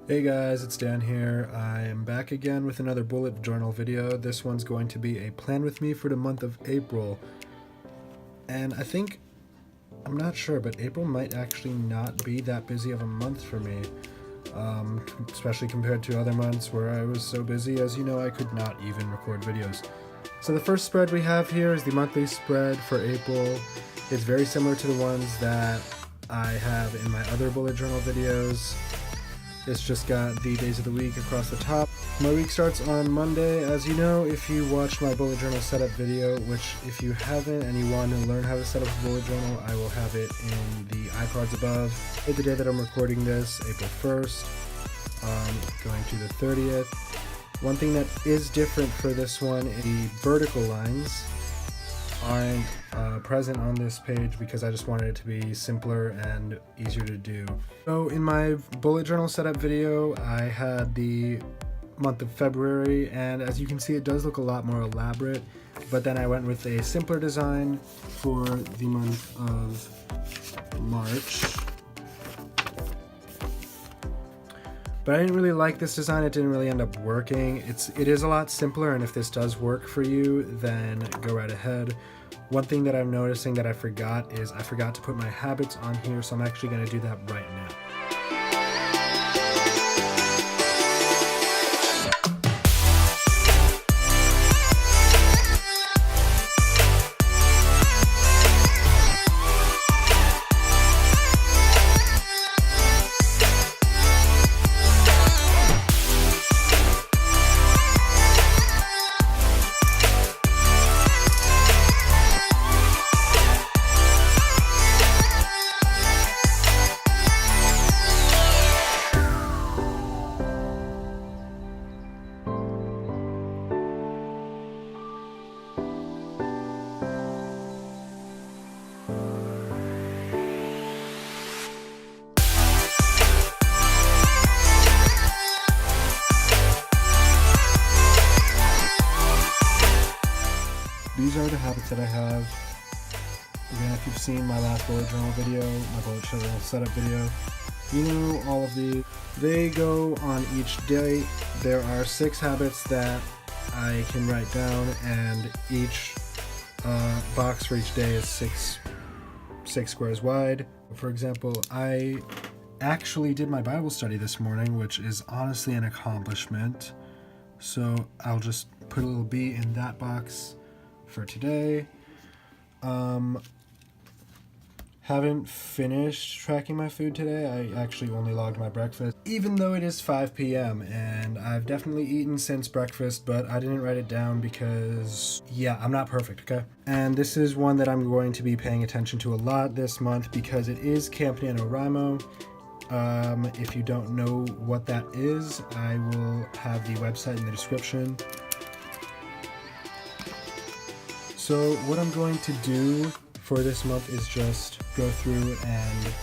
Hey guys, it's Dan here. I am back again with another bullet journal video. This one's going to be a plan with me for the month of April. And I'm not sure, but April might actually not be that busy of a month for me. Especially compared to other months where I was so busy, as you know, I could not even record videos. So the first spread we have here is the monthly spread for April. It's very similar to the ones that I have in my other bullet journal videos. It's just got the days of the week across the top. My week starts on Monday. As you know, if you watched my bullet journal setup video, which if you haven't and you want to learn how to set up a bullet journal, I will have it in the iCards above. The day that I'm recording this, April 1st, going to the 30th. One thing that is different for this one, the vertical lines aren't present on this page because I just wanted it to be simpler and easier to do. So in my bullet journal setup video, I had the month of February, and as you can see, it does look a lot more elaborate, but then I went with a simpler design for the month of March. But I didn't really like this design. It didn't really end up working. It is a lot simpler, and if this does work for you, then go right ahead. One thing that I'm noticing that I forgot is I forgot to put my habits on here, so I'm actually going to do that right now. These are the habits that I have. Again, if you've seen my last bullet journal video, my bullet journal setup video, you know all of these. They go on each day. There are 6 habits that I can write down, and each box for each day is six squares wide. For example, I actually did my Bible study this morning, which is honestly an accomplishment. So I'll just put a little B in that box for today. Haven't finished tracking my food today. I actually only logged my breakfast, even though it is 5 p.m. and I've definitely eaten since breakfast, but I didn't write it down because, yeah, I'm not perfect, okay? And this is one that I'm going to be paying attention to a lot this month because it is Camp NaNoWriMo. If you don't know what that is, I will have the website in the description. So what I'm going to do for this month is just go through and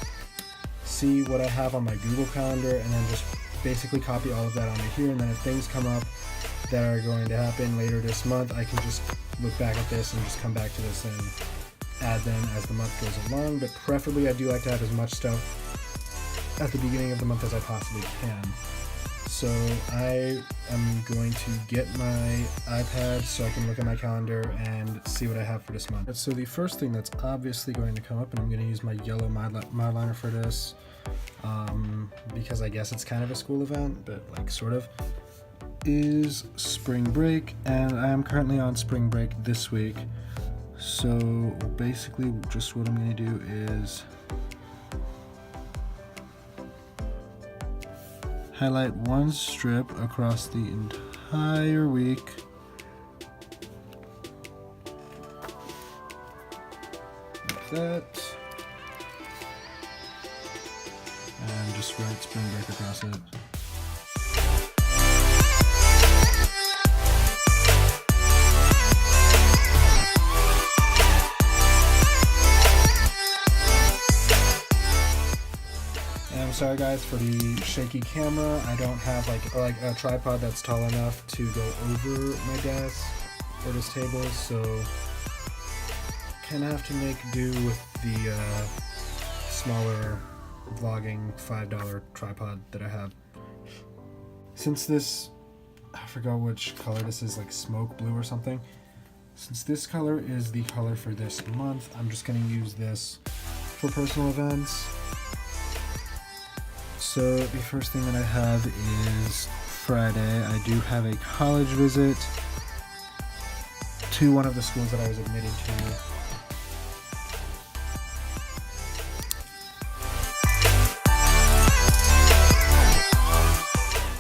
see what I have on my Google Calendar and then just basically copy all of that onto here, and then if things come up that are going to happen later this month, I can just look back at this and just come back to this and add them as the month goes along. But preferably I do like to have as much stuff at the beginning of the month as I possibly can. So I am going to get my iPad so I can look at my calendar and see what I have for this month. So the first thing that's obviously going to come up, and I'm going to use my yellow Mildliner for this, because I guess it's kind of a school event, but like sort of, is spring break, and I am currently on spring break this week. So basically just what I'm going to do is highlight one strip across the entire week. Like that. And just write spring break across it. I'm sorry guys for the shaky camera. I don't have like a tripod that's tall enough to go over my desk or this table, so kind of have to make do with the smaller vlogging $5 tripod that I have. since this, I forgot which color this is, like smoke blue or something. Since this color is the color for this month, I'm just going to use this for personal events. So the first thing that I have is Friday. I do have a college visit to one of the schools that I was admitted to.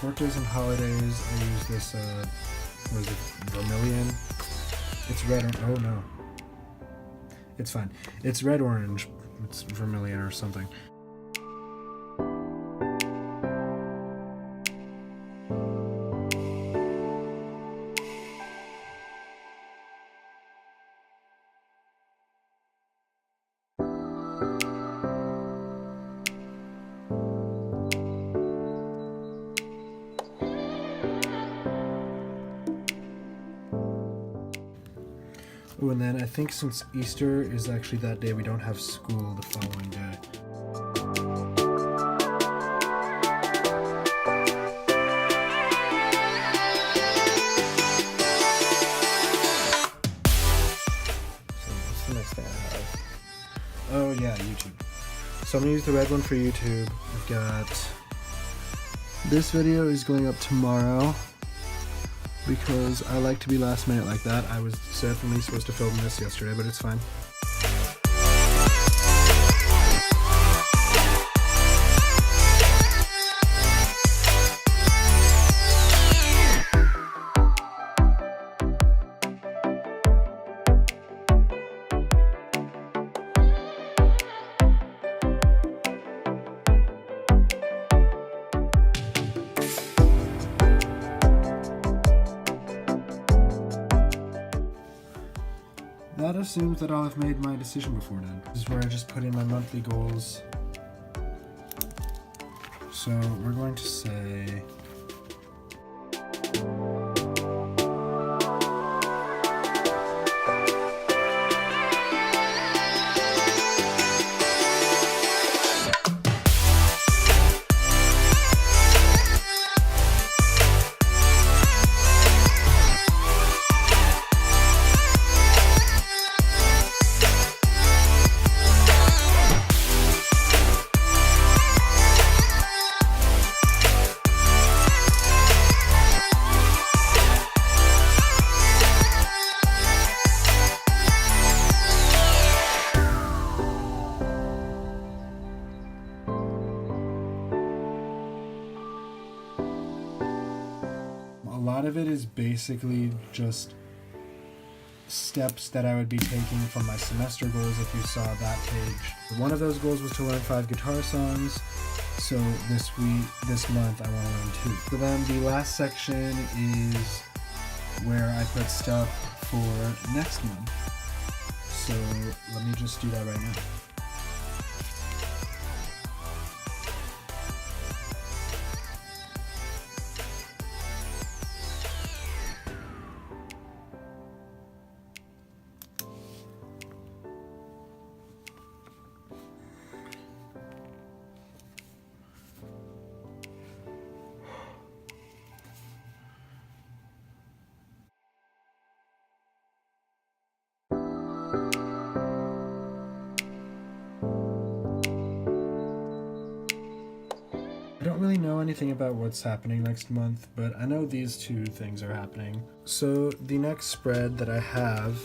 Birthdays and holidays, I use this, what is it, Vermilion? It's red, oh no. It's fine. It's red-orange. It's Vermilion or something. Oh, and then I think since Easter is actually that day, we don't have school the following day. So what's the next thing I have? Oh yeah, YouTube. So I'm gonna use the red one for YouTube. We've got, this video is going up tomorrow, because I like to be last minute like that. I was certainly supposed to film this yesterday, but it's fine. That assumes that I'll have made my decision before then. This is where I just put in my monthly goals. So we're going to say a lot of it is basically just steps that I would be taking from my semester goals if you saw that page. One of those goals was to learn 5 guitar songs, so this month I want to learn 2. So then the last section is where I put stuff for next month. So let me just do that right now. I don't really know anything about what's happening next month, but I know these 2 things are happening. So the next spread that I have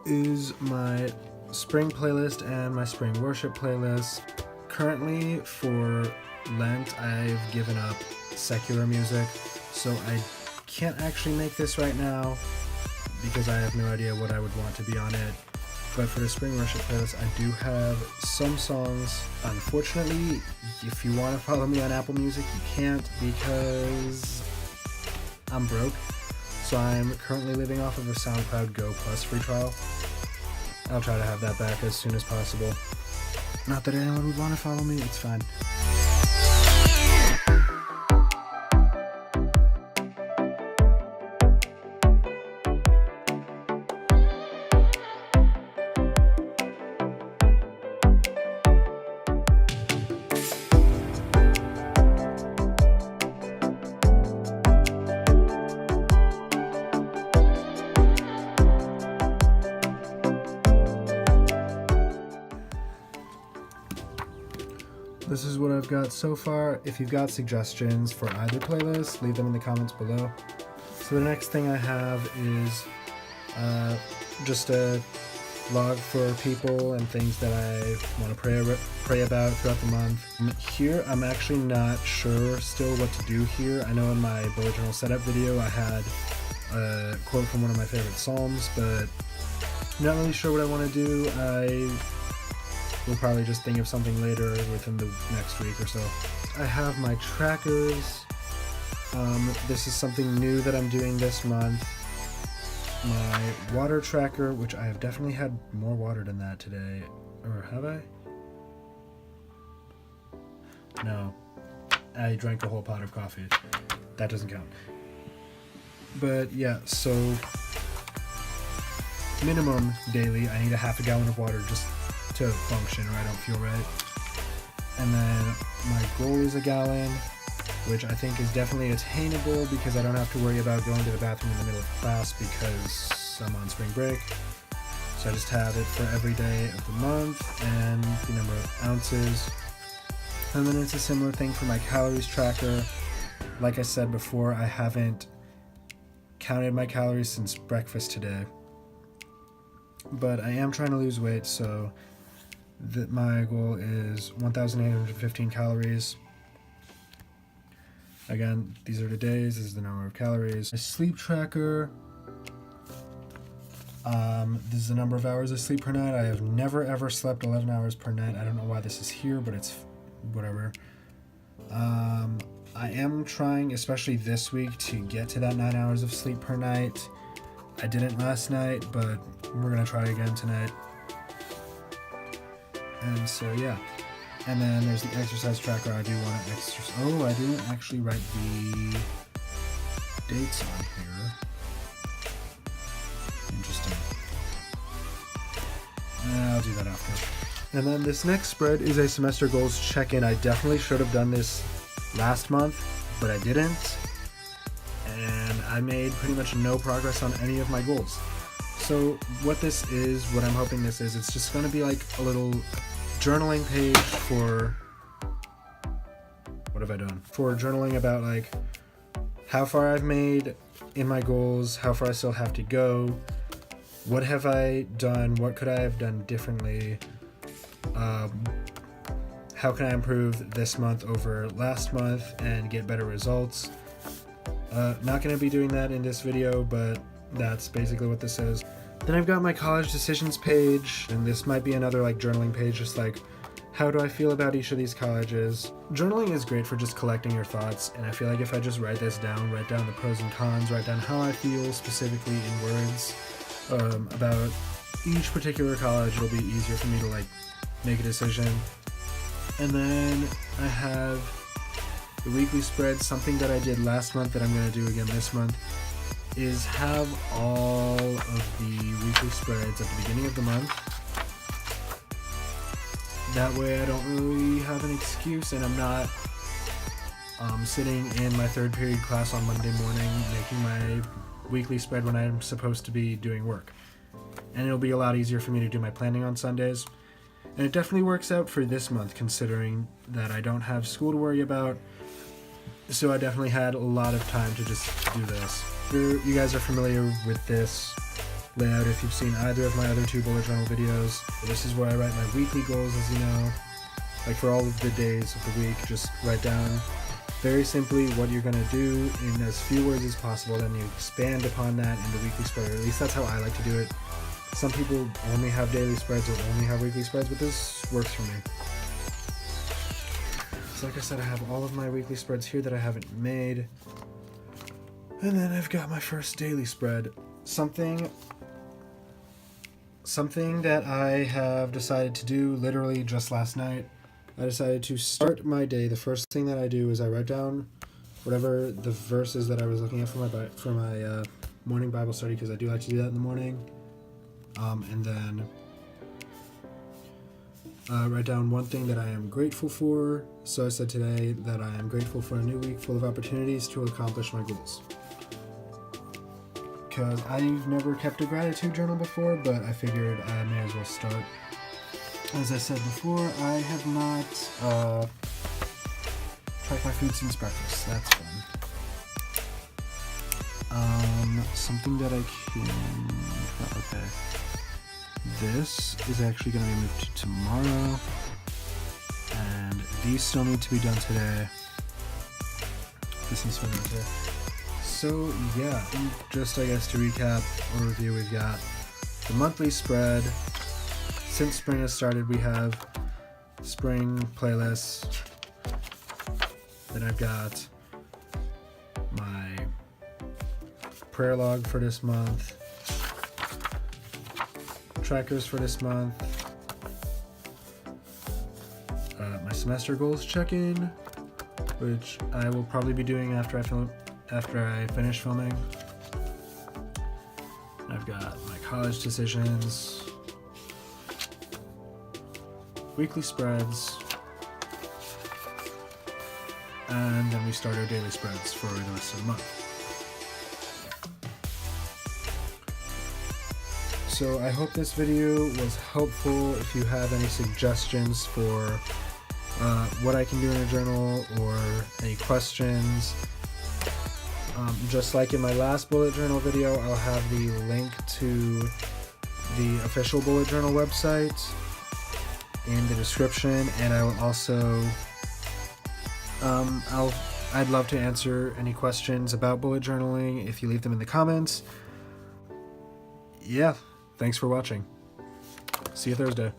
is my spring playlist and my spring worship playlist. Currently for Lent, I've given up secular music, so I can't actually make this right now because I have no idea what I would want to be on it. But for the spring worship playlist, I do have some songs. Unfortunately, if you want to follow me on Apple Music, you can't because I'm broke. So I'm currently living off of a SoundCloud Go Plus free trial. I'll try to have that back as soon as possible. Not that anyone would want to follow me, it's fine. I've got so far. If you've got suggestions for either playlist, leave them in the comments below. So the next thing I have is just a log for people and things that I want to pray about throughout the month. Here, I'm actually not sure still what to do here. I know in my bullet journal setup video I had a quote from one of my favorite psalms, but I'm not really sure what I want to do. I will probably just think of something later within the next week or so. I have my trackers. This is something new that I'm doing this month. My water tracker, which I have definitely had more water than that today. Or have I? No. I drank a whole pot of coffee. That doesn't count. But yeah, so minimum daily, I need a half a gallon of water just to function or I don't feel right. And then my goal is a gallon, which I think is definitely attainable because I don't have to worry about going to the bathroom in the middle of class because I'm on spring break. So I just have it for every day of the month and the number of ounces. And then it's a similar thing for my calories tracker. Like I said before, I haven't counted my calories since breakfast today. But I am trying to lose weight, so my goal is 1,815 calories. Again, these are the days, this is the number of calories. A sleep tracker. This is the number of hours I sleep per night. I have never ever slept 11 hours per night. I don't know why this is here, but it's whatever. I am trying, especially this week, to get to that 9 hours of sleep per night. I didn't last night, but we're gonna try again tonight. And so yeah. And then there's the exercise tracker. I do want to exercise. Oh, I didn't actually write the dates on here. Interesting. I'll do that after. And then this next spread is a semester goals check-in. I definitely should have done this last month, but I didn't. And I made pretty much no progress on any of my goals. So what this is, what I'm hoping this is, it's just going to be like a little journaling page for, what have I done? For journaling about like how far I've made in my goals, how far I still have to go, what have I done, what could I have done differently, how can I improve this month over last month and get better results. Not going to be doing that in this video, but that's basically what this is. Then I've got my college decisions page, and this might be another like journaling page, just like how do I feel about each of these colleges. Journaling is great for just collecting your thoughts, and I feel like if I just write this down, write down the pros and cons, write down how I feel specifically in words about each particular college, it'll be easier for me to like make a decision. And then I have the weekly spread, something that I did last month that I'm going to do again this month, is have all of the weekly spreads at the beginning of the month. That way I don't really have an excuse and I'm not sitting in my third period class on Monday morning making my weekly spread when I'm supposed to be doing work. And it'll be a lot easier for me to do my planning on Sundays. And it definitely works out for this month considering that I don't have school to worry about. So I definitely had a lot of time to just do this. You guys are familiar with this layout if you've seen either of my other two bullet journal videos. This is where I write my weekly goals, as you know. Like for all of the days of the week, just write down very simply what you're going to do in as few words as possible, then you expand upon that in the weekly spread, or at least that's how I like to do it. Some people only have daily spreads or only have weekly spreads, but this works for me. So like I said, I have all of my weekly spreads here that I haven't made. And then I've got my first daily spread. Something that I have decided to do literally just last night. I decided to start my day. The first thing that I do is I write down whatever the verses that I was looking at for my morning Bible study, because I do like to do that in the morning. And then write down one thing that I am grateful for. So I said today that I am grateful for a new week full of opportunities to accomplish my goals. Because I've never kept a gratitude journal before, but I figured I may as well start. As I said before, I have not track my food since breakfast. That's fun. Something that I can... Okay. This is actually going to be moved to tomorrow. And these still need to be done today. This needs to be done today. So, yeah. Just, I guess, to recap or review, we've got the monthly spread. Since spring has started, we have spring playlists. Then I've got my prayer log for this month, trackers for this month, my semester goals check-in, which I will probably be doing after I finish filming. I've got my college decisions, weekly spreads, and then we start our daily spreads for the rest of the month. So I hope this video was helpful. If you have any suggestions for what I can do in a journal or any questions, just like in my last bullet journal video, I'll have the link to the official bullet journal website in the description, and I will also I'd love to answer any questions about bullet journaling if you leave them in the comments. Yeah, thanks for watching. See you Thursday.